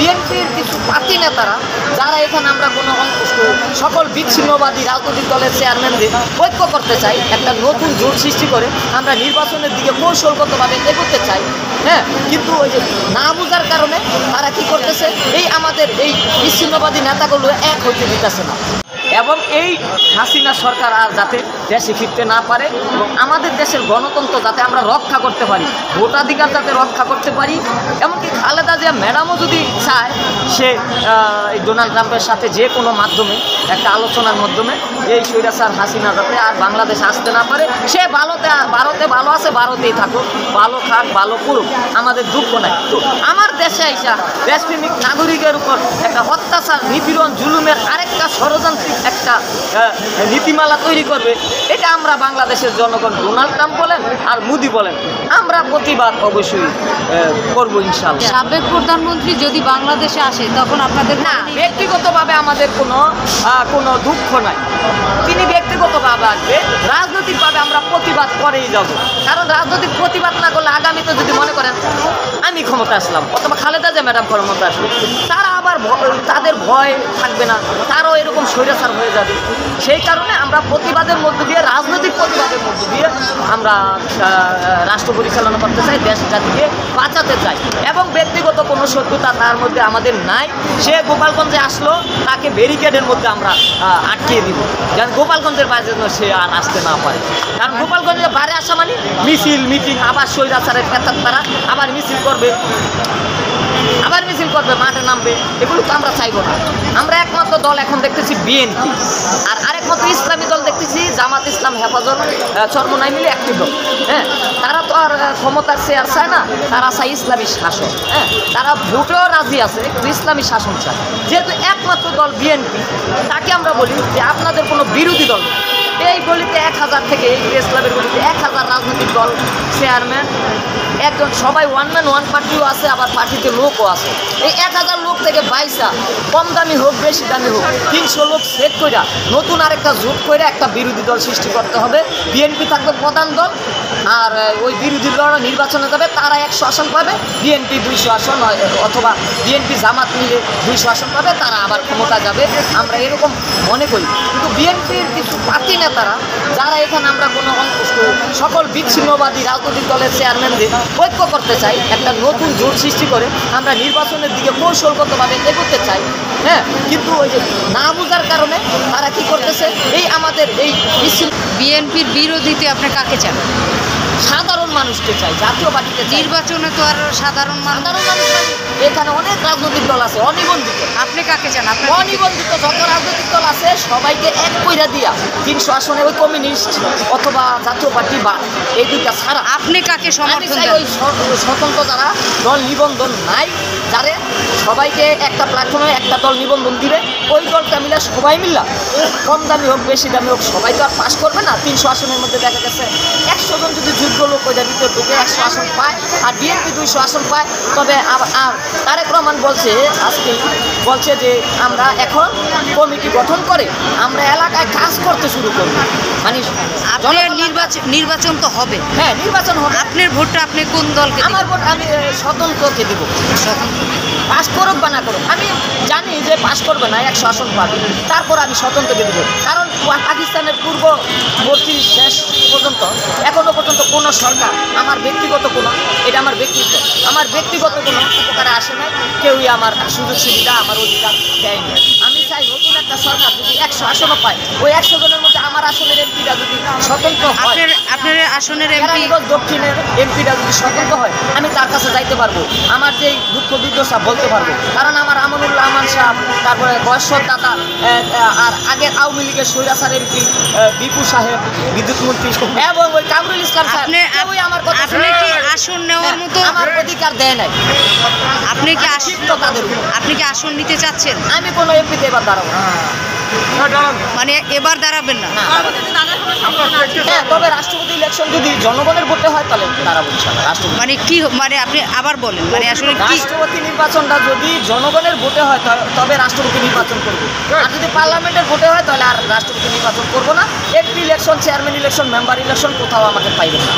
বিএনপির কিছু পার্টি নেতারা যারা এখানে আমরা কোনো সকল বিচ্ছিন্নবাদী রাজনৈতিক দলের চেয়ারম্যানদের ঐক্য করতে চাই, একটা নতুন জোট সৃষ্টি করে আমরা নির্বাচনের দিকে কৌশলগতভাবে এগোতে চাই। হ্যাঁ, কিন্তু ওই যে না বোঝার কারণে তারা কি করতেছে, এই আমাদের এই বিচ্ছিন্নবাদী নেতাগুলো এক হইতে দিতেছে না। এবং এই হাসিনা সরকার আর যাতে দেশে ফিরতে না পারে এবং আমাদের দেশের গণতন্ত্র যাতে আমরা রক্ষা করতে পারি, ভোটাধিকার যাতে রক্ষা করতে পারি। এমনকি খালেদা জিয়া ম্যাডামও যদি চায় সে এই ডোনাল্ড ট্রাম্পের সাথে যে কোনো মাধ্যমে একটা আলোচনার মাধ্যমে এই স্বৈরাচার হাসিনা যাতে আর বাংলাদেশে আসতে না পারে, সে ভারতে ভালো আছে, ভারতেই থাকুক, ভালো খাক, ভালো করুক, আমাদের দুঃখ নাই। তো আমার দেশে আইসা দেশপ্রেমিক নাগরিকের উপর একটা অত্যাচার, নিপীড়ন, জুলুমের আরেকটা ষড়যন্ত্রিক একটা নীতিমালা তৈরি করবে, এটা আমরা বাংলাদেশের জনগণ ডোনাল্ড ট্রাম্প বলেন আর মোদি বলেন আমরা প্রতিবাদ অবশ্যই করবো ইনশাআল্লাহ। সাবেক প্রধানমন্ত্রী যদি বাংলাদেশে আসে তখন আপনাদের না, ব্যক্তিগতভাবে আমাদের কোনো দুঃখ নাই। তিনি ব্যক্তিগতভাবে আসবে, রাজনৈতিকভাবে আমরা প্রতিবাদ করেই যাব। কারণ রাজনৈতিক প্রতিবাদ না করলে আগামীতে যদি মনে করেন আমি ক্ষমতা আসলাম অথবা খালেদা জিয়া ম্যাডাম ক্ষমতা আসবে, তারা আবার তাদের ভয় থাকবে না, তারাও এরকম স্বৈরাচার হয়ে যাবে। সেই কারণে আমরা প্রতিবাদের মধ্য দিয়ে, রাজনৈতিক প্রতিবাদের মধ্য দিয়ে আমরা রাষ্ট্র পরিচালনা করতে চাই, দেশ জাতিকে বাঁচাতে চাই। এবং ব্যক্তিগত কোনো শত্রুতা তার মধ্যে আমাদের নাই। সে গোপালগঞ্জে আসলো, তাকে ব্যারিকেডের মধ্যে আমরা আটকিয়ে দিব, যেন গোপালগঞ্জের বাইরে যেন সে আর আসতে না পারে। কারণ গোপালগঞ্জের বাইরে আসা মানে মিছিল, মিটিং, আবার স্বৈরাচারের পেতার তারা আবার মিছিল করবে, মাঠে নামবে, এগুলো তো আমরা চাইবো না। আমরা একমাত্র দল এখন দেখতেছি বিএনপি, আর আরেকমাত্র ইসলামী দল দেখতেছি জামাত ইসলাম, হেফাজত, চরমোনাই মিলে একটি দল। হ্যাঁ, তারা তো আর ক্ষমতার চেয়ার চায় না, তারা চায় ইসলামী শাসন। হ্যাঁ, তারা ভোটেও রাজি আছে, কিন্তু ইসলামী শাসন চায়। যেহেতু একমাত্র দল বিএনপি, তাকে আমরা বলি যে আপনাদের কোনো বিরোধী দল নেই। এই গলিতে 1000 থেকে, এই প্রেস ক্লাবের গলিতে 1000 রাজনৈতিক দল, চেয়ারম্যান একজন, সবাই ওয়ান ম্যান ওয়ান পার্টিও আছে, আবার পার্টিতে লোকও আছে। এই 1000 লোক থেকে 22টা, কম দামি হোক বেশি দামি হোক, 300 লোক সেট করে নতুন আরেকটা জোট করে একটা বিরোধী দল সৃষ্টি করতে হবে। বিএনপি থাকবে প্রধান দল, আর ওই বিরোধী দলরা নির্বাচনে যাবে, তারা 100 আসন পাবে, বিএনপি 200 আসন, অথবা বিএনপি জামাত মিলে 200 আসন পাবে, তারা আবার ক্ষমতা যাবে। আমরা এরকম মনে করি। কিন্তু বিএনপির কিছু পার্টি নেতারা যারা এখানে আমরা কোনো সকল বিচ্ছিন্নবাদী রাজনৈতিক দলের চেয়ারম্যানদের ঐক্য করতে চাই, একটা নতুন জোট সৃষ্টি করে আমরা নির্বাচনের দিকে কৌশলগতভাবে এগোতে চাই। হ্যাঁ, কিন্তু ওই যে না বোঝার কারণে তারা কি করতেছে, এই আমাদের এই বিএনপির বিরোধীতে আপনি কাকে চান? সাধারণ মানুষকে চাই, জাতীয় পার্টিকে চাই। নির্বাচনে তো আর সাধারণ মানুষ, এখানে অনেক রাজনৈতিক দল আছে অনিবন্ধিত। আপনি কাকে চান? অনিবন্ধিত যত রাজনৈতিক দল আছে সবাইকে এক কইরা দিয়া 300 আসনে ওই কমিউনিস্ট অথবা জাতীয় পার্টি বা এই দুইটা ছাড়া আপনি কাকে সমর্থন দেন? ওই স্বতন্ত্র যারা দল নিবন্ধন নাই, যারে সবাইকে একটা প্ল্যাটফর্মে একটা দল নিবন্ধন দিবে, ওই দলটা মিলে সবাই মিল্লা, কম দামি হোক বেশি দামি হোক, সবাই তো আর পাশ করবে না। 300 আসনের মধ্যে দেখা গেছে 100 জন যদি যোগ্য লোক ওইটার ভিতরে ঢুকে 100 আসন পায়, আর বিএনপি 200 আসন পায়, তবে আর তারেক রহমান বলছে যে আমরা এখন কমিটি গঠন করে আমরা এলাকায় কাজ করতে শুরু করব। মানে নির্বাচন তো হবে। হ্যাঁ, নির্বাচন হবে। আপনার ভোটটা আপনি কোন দলকে? আমার ভোট আমি স্বতন্ত্রকে দেবো। পাস করুক বা না করুক, আমি জানি যে পাস করবে না, 100 আসন পাবে, তারপর আমি স্বতন্ত্রকে দেবো। কারণ পাকিস্তানের পূর্ববর্তী শেষ পর্যন্ত এখনো পর্যন্ত কোনো সরকার আমার ব্যক্তিগত কোনো উপকারে আসে নাই, কেউই আমার সুযোগ সুবিধা, আমার অধিকার দেয়নি। আমি চাই নতুন একটা সরকার যদি 100 আসনও পায়, ওই 100 জনের মধ্যে আমার আসনের এমপিটা যদি স্বতন্ত্র হয়, আপনার আসনের দক্ষিণের এমপিটা যদি স্বতন্ত্র হয়, আমি তার কাছে যাইতে পারবো, আমার যে দুঃখ দুর্দশা বলতে পারবো। কারণ আমার আমানুল্লাহ আমান সাহেব, তারপরে বয়স্ক দাদা, আর আগের আওয়ামী লীগের স্বৈরাচার এমপি বিপু সাহেব, বিদ্যুৎ মন্ত্রী, এবং ওই কামরুল ইসলাম সাহেব, আমার কথা আসন নেওয়ার মতো আমার অধিকার দেয় নাই। আপনি কি আসন নিতে চাচ্ছেন? আমি কোনো এমপিতে এবার দাঁড়াবো না। মানে এবার দাঁড়াবেন না? হ্যাঁ, তবে রাষ্ট্রপতি ইলেকশন যদি জনগণের ভোটে হয় তাহলে দাঁড়াবো ইনশাআল্লাহ। রাষ্ট্রপতি মানে কি, মানে আপনি আবার বলেন, মানে আসলে রাষ্ট্রপতি নির্বাচনটা যদি জনগণের ভোটে হয় তবে রাষ্ট্রপতি নির্বাচন করবো, আর যদি পার্লামেন্টের ভোটে হয় তাহলে আর রাষ্ট্রপতি নির্বাচন করবো না। MP election, chairman election, member election কোথাও আমাকে পাইবেন না।